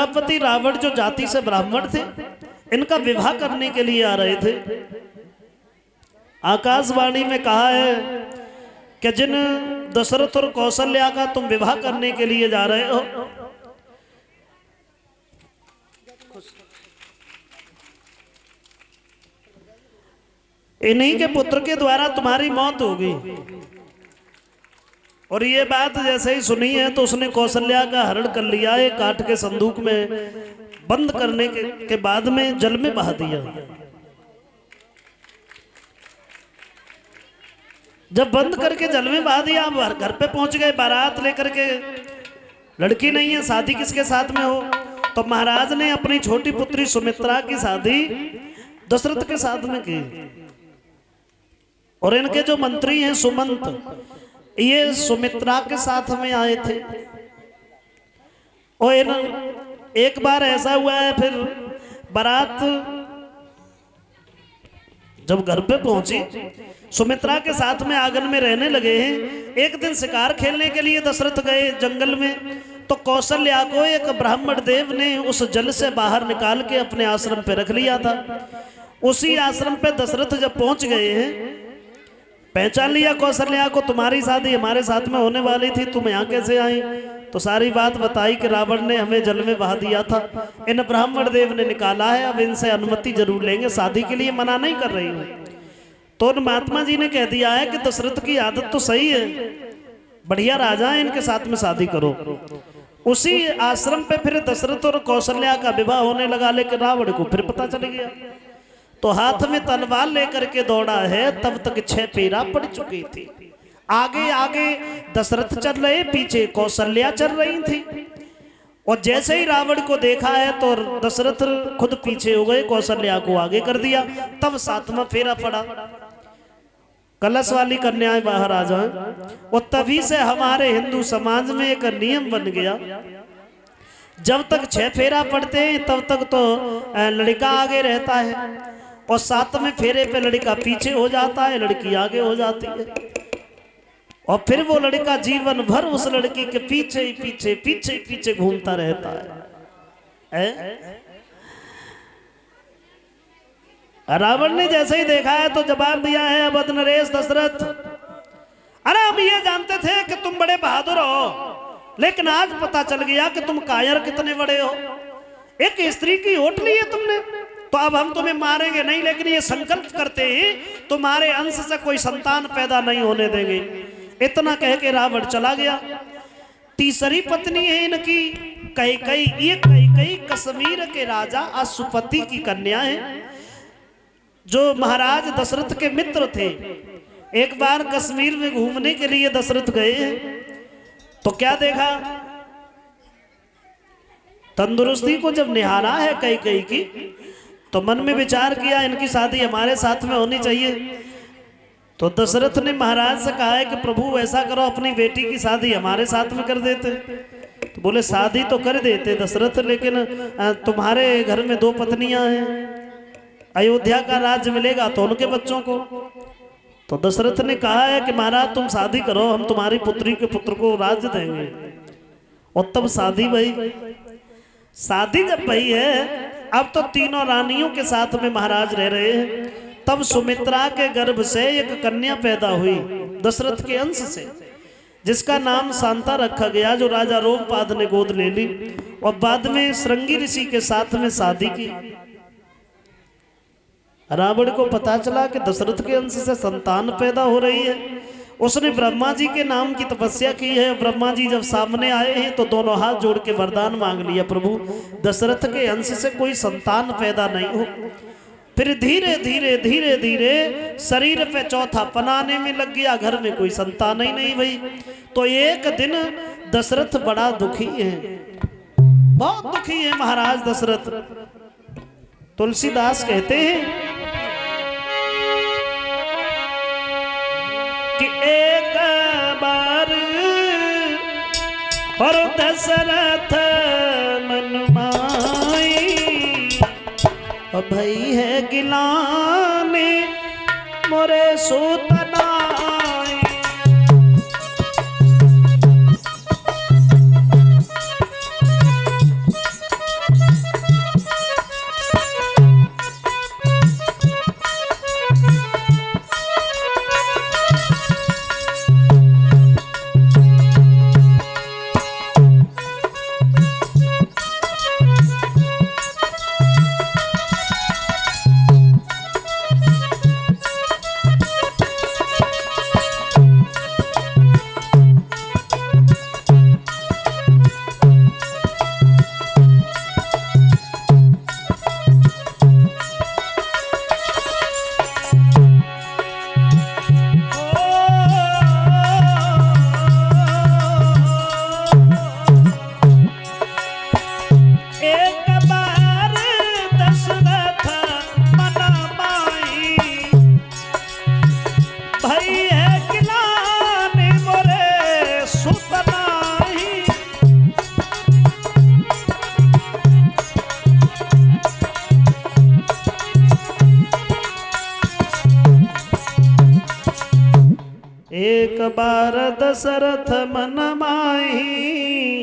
लंकापति रावण जो जाति से ब्राह्मण थे, इनका विवाह करने के लिए आ रहे थे। आकाशवाणी में कहा है कि जिन दशरथ और कौशल्या का तुम विवाह करने के लिए जा रहे हो, इन्हीं के पुत्र के द्वारा तुम्हारी मौत होगी। और ये बात जैसे ही सुनी है तो उसने कौशल्या का हरण कर लिया है, काट के संदूक में बंद करने के बाद में जल में बहा दिया। जब बंद करके जल में बहा दिया, अब घर पे पहुंच गए बारात लेकर के, लड़की नहीं है, शादी किसके साथ में हो, तो महाराज ने अपनी छोटी पुत्री सुमित्रा की शादी दशरथ के साथ में की। और इनके जो मंत्री हैं सुमंत, ये सुमित्रा के साथ में आए थे। और एक बार ऐसा हुआ है, फिर बारात जब घर पे पहुंची, सुमित्रा के साथ में आंगन में रहने लगे हैं। एक दिन शिकार खेलने के लिए दशरथ गए जंगल में, तो कौशल्या को एक ब्राह्मण देव ने उस जल से बाहर निकाल के अपने आश्रम पे रख लिया था। उसी आश्रम पे दशरथ जब पहुंच गए हैं, पहचान लिया कौशल्या को, तुम्हारी शादी हमारे साथ में होने वाली थी, तुम यहाँ कैसे आई? तो सारी बात बताई कि रावण ने हमें जल में बहा दिया था, इन ब्राह्मण देव ने निकाला है, अब इनसे अनुमति जरूर लेंगे, शादी के लिए मना नहीं कर रही हूँ। तो उन महात्मा जी ने कह दिया है कि दशरथ की आदत तो सही है, बढ़िया राजा है, इनके साथ में शादी करो। उसी आश्रम पे फिर दशरथ और कौशल्या का विवाह होने लगा। लेकिन रावण को फिर पता चल गया, तो हाथ में तलवार लेकर के दौड़ा है, तब तक 6 फेरा पड़ चुकी थी। आगे आगे दशरथ चल रहे, पीछे कौशल्या चल रही थी। और जैसे ही रावण को देखा है तो दशरथ खुद पीछे हो गए, कौशल्या को आगे कर दिया। तब 7वां फेरा पड़ा, कलश वाली कन्याएं बाहर आ जाए। और तभी से हमारे हिंदू समाज में एक नियम बन गया, जब तक 6 फेरा पड़ते हैं तब तक तो लड़का आगे रहता है, और 7वें फेरे पे लड़का पीछे हो जाता है, लड़की आगे हो जाती है। और फिर वो लड़का जीवन भर उस लड़की के पीछे ही पीछे पीछे पीछे घूमता रहता है। रावण ने जैसे ही देखा है तो जवाब दिया है, अब नरेश दशरथ, अरे हम ये जानते थे कि तुम बड़े बहादुर हो, लेकिन आज पता चल गया कि तुम कायर कितने बड़े हो। एक स्त्री की होठ ली है तुमने, तो अब हम तुम्हें मारेंगे नहीं, लेकिन ये संकल्प करते हैं तुम्हारे अंश से कोई संतान पैदा नहीं होने देंगे। इतना कह के रावण चला गया। तीसरी पत्नी है इनकी कैकेयी। ये कैकेयी कश्मीर के राजा अशुपति की कन्या है, जो महाराज दशरथ के मित्र थे। एक बार कश्मीर में घूमने के लिए दशरथ गए, तो क्या देखा, तंदुरुस्ती को जब निहारा है कैकेयी की, तो मन में विचार किया इनकी शादी हमारे साथ में होनी चाहिए। तो दशरथ ने महाराज से कहा है कि प्रभु ऐसा करो, अपनी बेटी की शादी हमारे साथ में कर देते। तो बोले शादी तो कर देते दशरथ, लेकिन तुम्हारे घर में 2 पत्नियां हैं, अयोध्या का राज्य मिलेगा तो उनके बच्चों को। तो दशरथ ने कहा है कि महाराज तुम शादी करो, हम तुम्हारी पुत्री के पुत्र को राज्य देंगे। और तब शादी भई। शादी जब भई है, अब तो तीनों रानियों के साथ में महाराज रह रहे हैं। तब सुमित्रा के गर्भ से एक कन्या पैदा हुई दशरथ के अंश से, जिसका नाम शांता रखा गया, जो राजा रोमपाद ने गोद ले ली। और बाद में श्रृंगी ऋषि के साथ में शादी की। रावण को पता चला कि दशरथ के अंश से संतान पैदा हो रही है। उसने ब्रह्मा जी के नाम की तपस्या की है। ब्रह्मा जी जब सामने आए हैं तो दोनों हाथ जोड़ के वरदान मांग लिया, प्रभु दशरथ के अंश से कोई संतान पैदा नहीं हो। फिर धीरे धीरे धीरे धीरे शरीर पे चौथा पनाने में लग गया, घर में कोई संतान ही नहीं भई। तो एक दिन दशरथ बड़ा दुखी है, बहुत दुखी है महाराज दशरथ। तुलसीदास कहते हैं कि एक बार पर दशरथ मन माई, भई है गिलाने मोरे सूतनाई। एक बार दशरथ मन माही